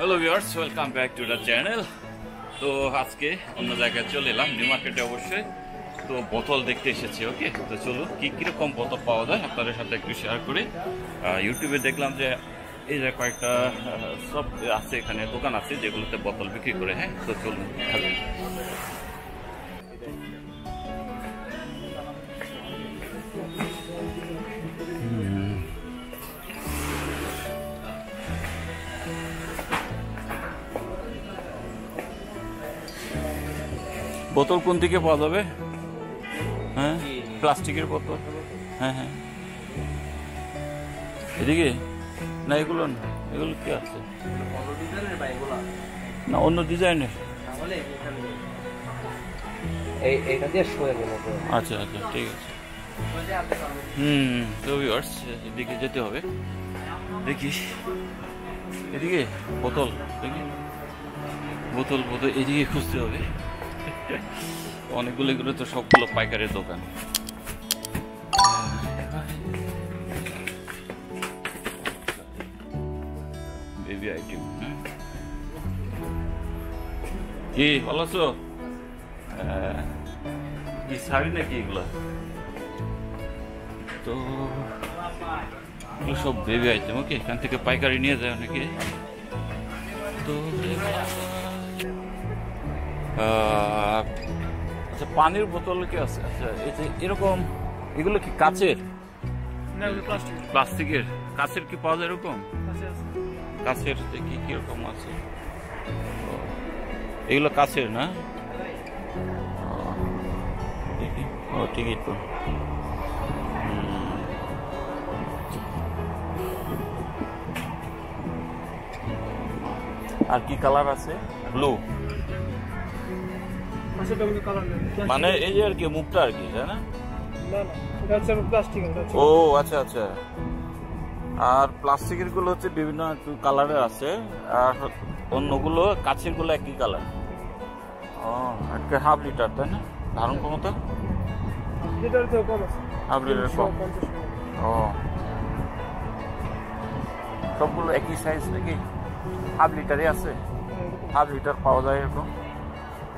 Hello viewers, welcome back to the channel. তো আজকে অন্য জায়গায় চলে এলাম, নিউ মার্কেটে অবশ্যই। তো বোতল দেখতে এসেছি। ওকে, তো চলো কীরকম বোতল পাওয়া যায় আপনাদের সাথে একটু শেয়ার করি। ইউটিউবে দেখলাম যে এই যে কয়েকটা সব আছে, এখানে দোকান আছে যেগুলোতে বোতল বিক্রি করে। হ্যাঁ, তো চলুন ভালো। বোতল কোন দিকে পাওয়া যাবে? হ্যাঁ, প্লাস্টিকের বোতল। হ্যাঁ হ্যাঁ, এদিকে না, এগুলো না, এগুলো কি আছে না, অন্য ডিজাইনের। আচ্ছা আচ্ছা, ঠিক আছে। তো ভিউয়ার্স, এদিকে যেতে হবে। দেখি এদিকে বোতল, দেখি বোতল বোতল এদিকে খুঁজতে হবে। অনেকগুলো, এগুলো তো সবগুলো পাইকারের দোকান। Baby item. কি ভালো আছো? কি শাড়ি নাকি এগুলো? তো সব বেবি আইটেম। ওকে, এখান থেকে পাইকারি নিয়ে যায় অনেকে। তো আচ্ছা, পানির বোতল কি আছে? আচ্ছা, এই যে এরকম, এগুলো কি কাচের? প্লাস্টিকের। কাচের কি পাওয়া যায় এরকম? কাচের দেখি কিরকম আছে। এগুলো কাচের না? ও ঠিকই তো। আর কি কালার আছে? ব্লু, মানে এই যে আর কি মুখটা আর কি, তাই না? ও আচ্ছা আচ্ছা। আর প্লাস্টিকের গুলো হচ্ছে বিভিন্ন কালারের আছে, আর অন্যগুলো কাচের গুলো একই কালার। ও, একটা হাফ লিটার, তাই না? ধারণ ক্ষমতা হাফ লিটার কম। ও, সবগুলো একই সাইজ নাকি? হাফ লিটারই আছে? হাফ লিটার পাওয়া যায় এরকম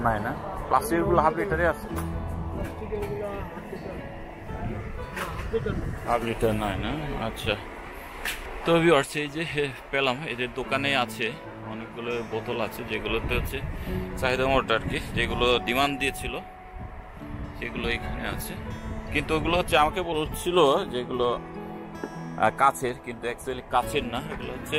নাই না? প্লাস্টিকের গুলো হাফ লিটারে আছে? হাফ লিটার নাই না? আচ্ছা। তো ভিউয়ার্স, এই যে পেলাম, এদের দোকানে আছে অনেকগুলো বোতল আছে যেগুলোতে হচ্ছে চাহিদা মতো আর কি, যেগুলো ডিমান্ড দিয়েছিল সেগুলো এখানে আছে। কিন্তু ওগুলো হচ্ছে আমাকে বলছিল যেগুলো কাচের, কিন্তু অ্যাকচুয়ালি কাচের না, এগুলো হচ্ছে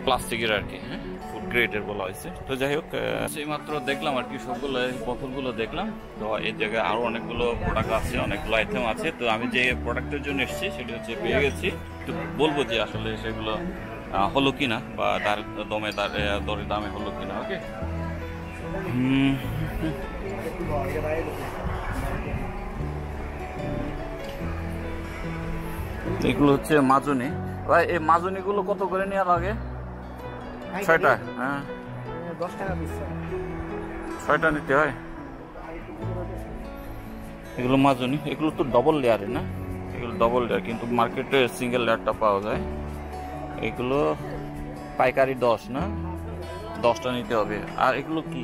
প্লাস্টিকের আর কি। হ্যাঁ, ফুড গ্রেডের বলা হয়েছে। তো যাই হোক, সেই মাত্র দেখলাম আর কি, সবগুলো বোতলগুলো দেখলাম। তো এই জায়গায় আরো অনেকগুলো প্রোডাক্ট আছে, অনেকগুলো আইটেম আছে। তো আমি যে প্রোডাক্টের জন্য এসেছি সেটা হচ্ছে পেয়ে গেছি। তো বলবো যে আসলে সেগুলো হলো কিনা, বা দরের দামে হলো কিনা। ওকে, এগুলো হচ্ছে মাজনি। ভাই, এই মাজনি গুলো কত করে নেওয়া লাগে? 6টা? হ্যাঁ, 10 টাকা পিস। 6টা নিতে হয়। এগুলো মাজনি, এগুলো তো ডবল লেয়ারের না? এগুলো ডবল লেয়ার, কিন্তু মার্কেটে সিঙ্গেল লেয়ারটা পাওয়া যায়। এগুলো পাইকারি 10 না? 10টা নিতে হবে। আর এগুলো কি?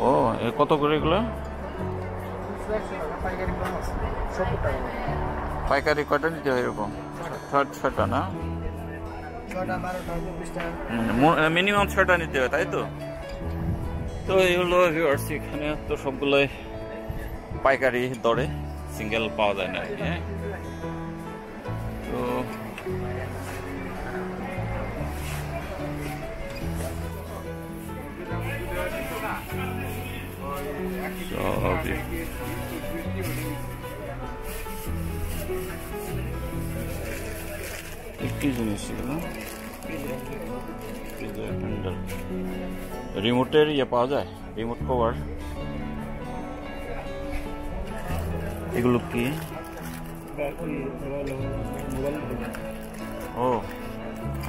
ও, কত করে এগুলো? পাইকারি কয়টা নিতে হয় এরকম? 6টা না? মিনিমাম 6টা নিতে হবে, তাই তো? তো এগুলো ভিউয়ার্স, এখানে তো সবগুলোই পাইকারি দরে, সিঙ্গেল পাওয়া যায় না আর কি। হ্যাঁ, তো কি জিনিস এগুলো? রিমোটের ইয়ে পাওয়া যায়, রিমোট কভার। এগুলো কি? ও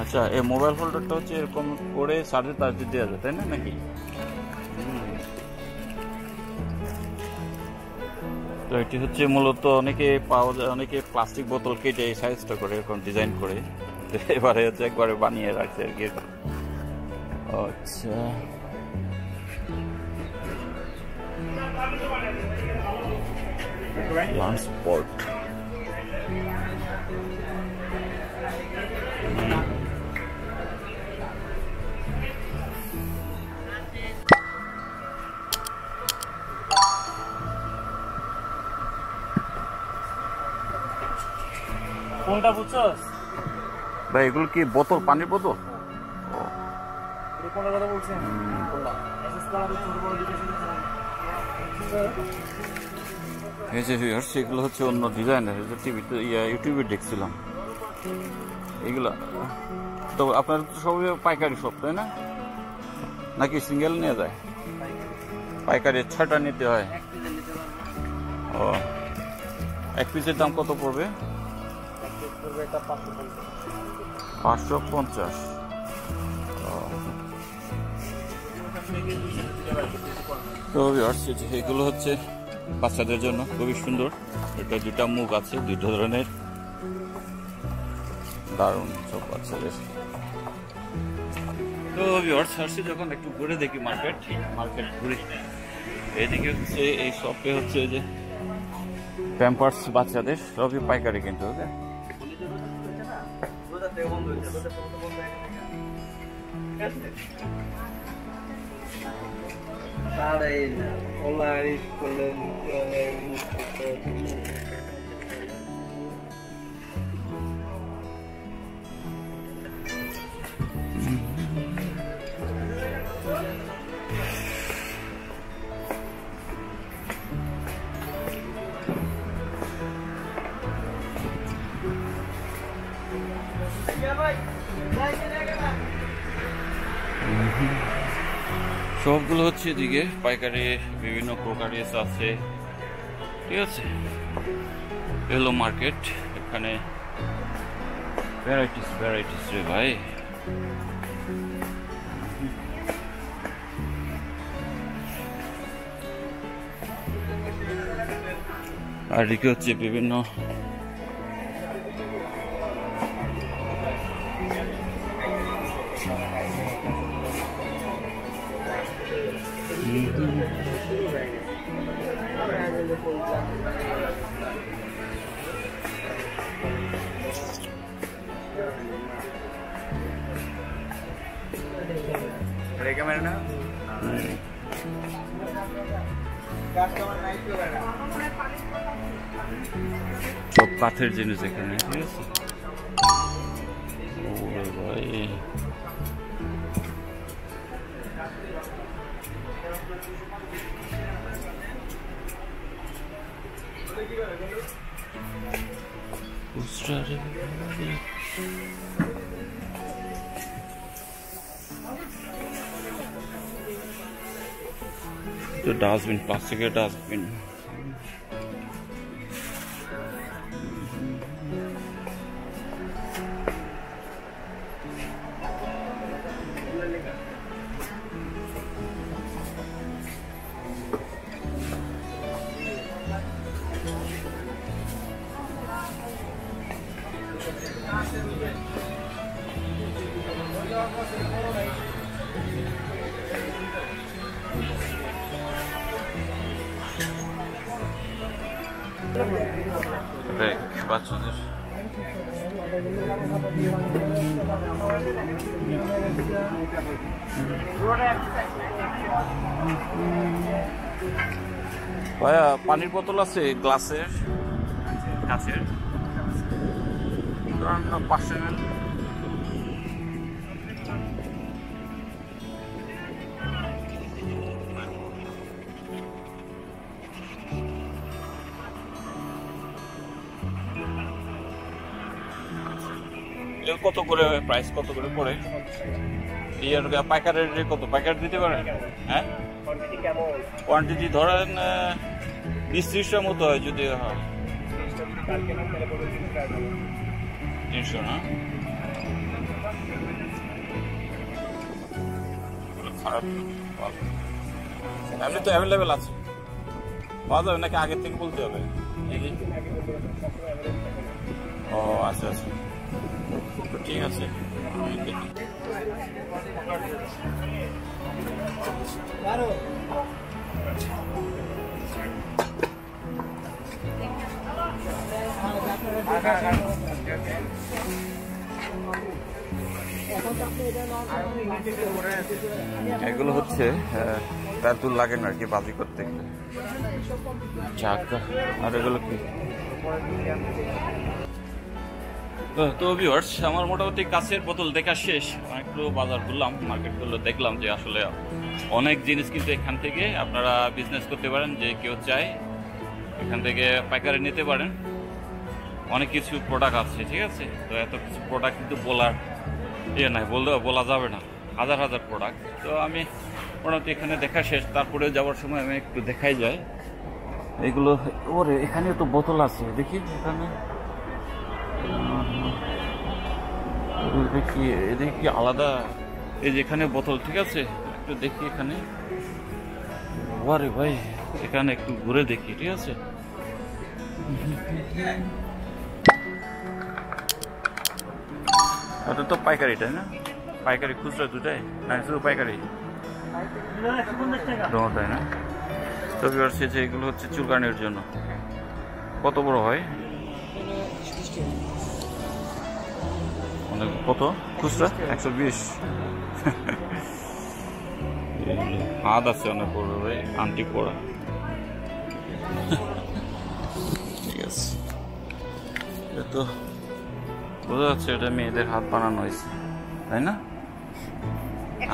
আচ্ছা, এই মোবাইল হোল্ডারটা হচ্ছে এরকম করে চার্জে দেওয়া যায়, তাই না নাকি? তো এটি হচ্ছে মূলত অনেকে পাওয়া যায়, অনেকে প্লাস্টিক বোতল কেটে এই সাইজটা করে এরকম ডিজাইন করে এবারে হচ্ছে একবারে বানিয়ে রাখছে আর কি। আচ্ছা লাঞ্চ স্পট, কোনটা বুঝছস ভাই? এগুলো কি বোতল, পানির বোতল? এই কোনটা কথা বলছেন? কোনটা এসএস কালার ছোট বড় দুটো এই যে ভিউয়ার্স, এগুলো হচ্ছে অন্য ডিজাইনের, টিভিতে ইউটিউবে দেখছিলাম এগুলা। তো আপনার তো সবই পাইকারি শপ তাই না, নাকি সিঙ্গেল নিয়ে যায়? পাইকারি 6টা নিতে হয়। ও, এক পিসের দাম কত পড়বে? 550। তো এগুলো হচ্ছে বাচ্চাদের জন্য খুবই সুন্দর। এটা 2টা মুখ আছে, 2 ধরনের, দারুণ সব বাচ্চাদের। তো ভিউয়ার্স আসছে যখন একটু ঘুরে দেখি মার্কেট ঘুরে। এদিকে হচ্ছে এই শপে হচ্ছে যে প্যাম্পার্স বাচ্চাদের সবই পাইকারি কিন্তু। ওকে, সবগুলো হচ্ছে এদিকে পাইকারি, বিভিন্ন ক্রোকারিস আছে, ঠিক আছে। এলো মার্কেট, এখানে ভ্যারাইটিস রে ভাই। আর এদিকে হচ্ছে বিভিন্ন সব কাঠের জিনিস এখানে, ঠিক আছে। ওরে ভাই, তো ডাস্টবিন, প্লাস্টিকের ডাস্টবিন। ব্যাগ বাচ্চাদের। ভাইয়া পানির বোতল আছে গ্লাসের, কাঁচের, 500 ml। কত করে প্রাইস, কত করে পড়ে? পাইকারের কত? পাইকার দিতে পারেন? হ্যাঁ, কোয়ান্টিটি ধরেন 20-30টার মতো হয়, যদি হয় 300 না? খারাপ, এমনি তো অ্যাভেলেবেল আছে, পাওয়া যাবে নাকি আগের থেকে বলতে হবে? ও আচ্ছা আচ্ছা। তো ঠিক আছে, আমি দেখি। এগুলো হচ্ছে তেঁতুল লাগে না আর কি বাজি করতে গেলে। চাকা আর এগুলো কি? তো ভিউয়ার্স, আমার মোটামুটি কাছের বোতল দেখা শেষ। একটু বাজার ঘুরলাম, মার্কেটগুলো দেখলাম যে আসলে অনেক জিনিস কিন্তু এখান থেকে আপনারা বিজনেস করতে পারেন। যে কেউ চায় এখান থেকে পাইকারি নিতে পারেন। অনেক কিছু প্রোডাক্ট আছে, ঠিক আছে। তো এত কিছু প্রোডাক্ট কিন্তু বলার নাই, বলা যাবে না, হাজার হাজার প্রোডাক্ট। তো আমি মোটামুটি এখানে দেখা শেষ। তারপরে যাওয়ার সময় আমি একটু দেখাই যায় এগুলো। ওরে এখানে তো বোতল আছে, দেখি এখানে দেখি, এদিকে কি আলাদা? এই যে এখানে বোতল, ঠিক আছে। একটু দেখি এখানে। ওরে ভাই, এখানে একটু ঘুরে দেখি, ঠিক আছে। ওটা তো পাইকারি, তাই না? পাইকারি খুচরা দুটাই না, শুধু পাইকারি তাই না? তো বিভার্স, যে এগুলো হচ্ছে চুলকানির জন্য। কত বড় হয়? অনেক। কত খুচরা? 120। হাত আছে অনেক বড় ভাই, আন্টি পড়া। ঠিক আছে, তো বোঝা যাচ্ছে এটা মেয়েদের হাত বানানো হয়েছে, তাই না?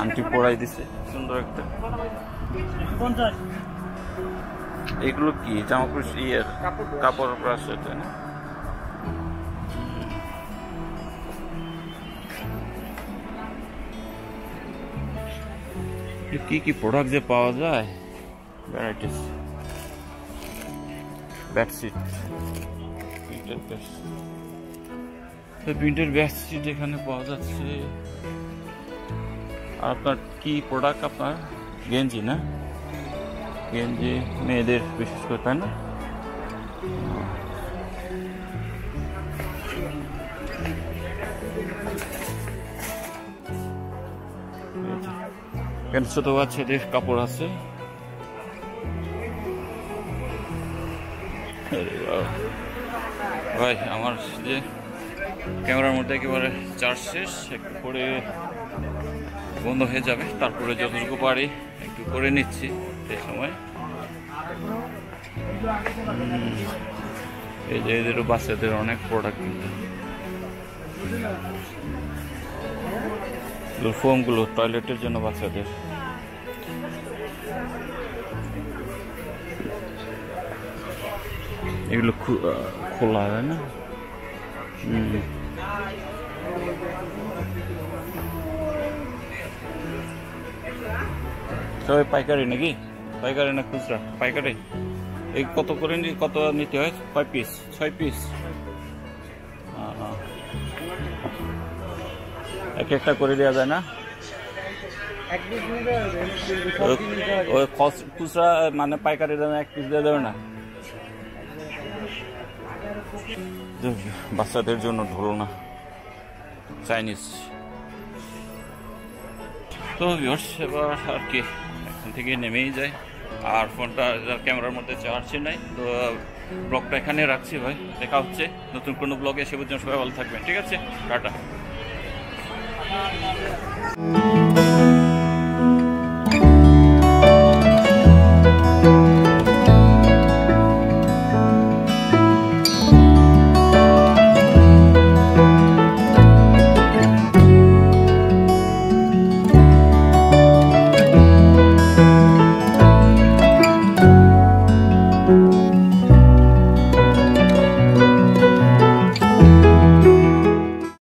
আন্টি পড়াই দিছে সুন্দর একটা। এগুলো কি জামা ইয়ের কাপড় ব্রাশ, তাই না? কি কি প্রোডাক্ট যে পাওয়া যায়, ভ্যারাইটিস। বেডশিট, প্রিন্টের বেডশিট এখানে পাওয়া যাচ্ছে। আর আপনার কি প্রোডাক্ট? আপনার গেঞ্জি, না? গেঞ্জি মেয়েদের বিশেষ করে, তাই না? ছোট বাচ্চাদের কাপড় আছে। ভাই আমার যে ক্যামেরার মধ্যে একেবারে চার্জ শেষ, একটু পরে বন্ধ হয়ে যাবে। তারপরে যতটুকু পারি একটু করে নিচ্ছি সেই সময়। এই যে এদেরও বাচ্চাদের অনেক প্রোডাক্ট কিন্তু, ফোমগুলো টয়লেটের জন্য বাচ্চাদের। এগুলো খোলা হয় না? সবাই পাইকারি নাকি? পাইকারি না খুচরা? পাইকারি। এই কত করে কত নিতে হয়? 5 পিস? 6 পিস? এক একটা করে দেওয়া যায় না? ওই খুচরা মানে পাইকারি দামে 1 পিস দেওয়া যাবে না? বাচ্চাদের জন্য ঢোলনা, চাইনিজ। তো এবার আর কি এখান থেকে নেমেই যায়। আর ফোনটা ক্যামেরার মধ্যে চার্জ নাই। তো ব্লগটা এখানে রাখছি ভাই, দেখা হচ্ছে নতুন কোনো ব্লগে। সে পর্যন্ত সবাই ভালো থাকবেন, ঠিক আছে? টাটা।